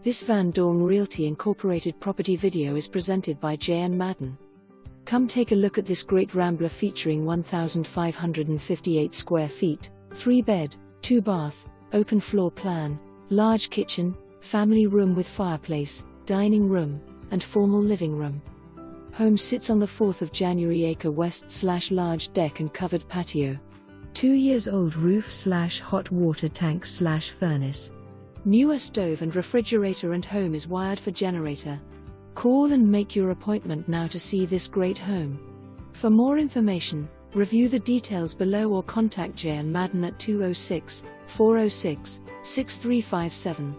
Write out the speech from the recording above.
This Dorm Realty Incorporated property video is presented by Jayann Madden. Come take a look at this great Rambler featuring 1,558 square feet, 3-bed, 2-bath, open floor plan, large kitchen, family room with fireplace, dining room, and formal living room. Home sits on the 4th of January acre west/large deck and covered patio. 2 years old roof/hot water tank/furnace. Newer stove and refrigerator, and home is wired for generator. Call and make your appointment now to see this great home. For more information, review the details below or contact Jayann Madden at 206-406-6357.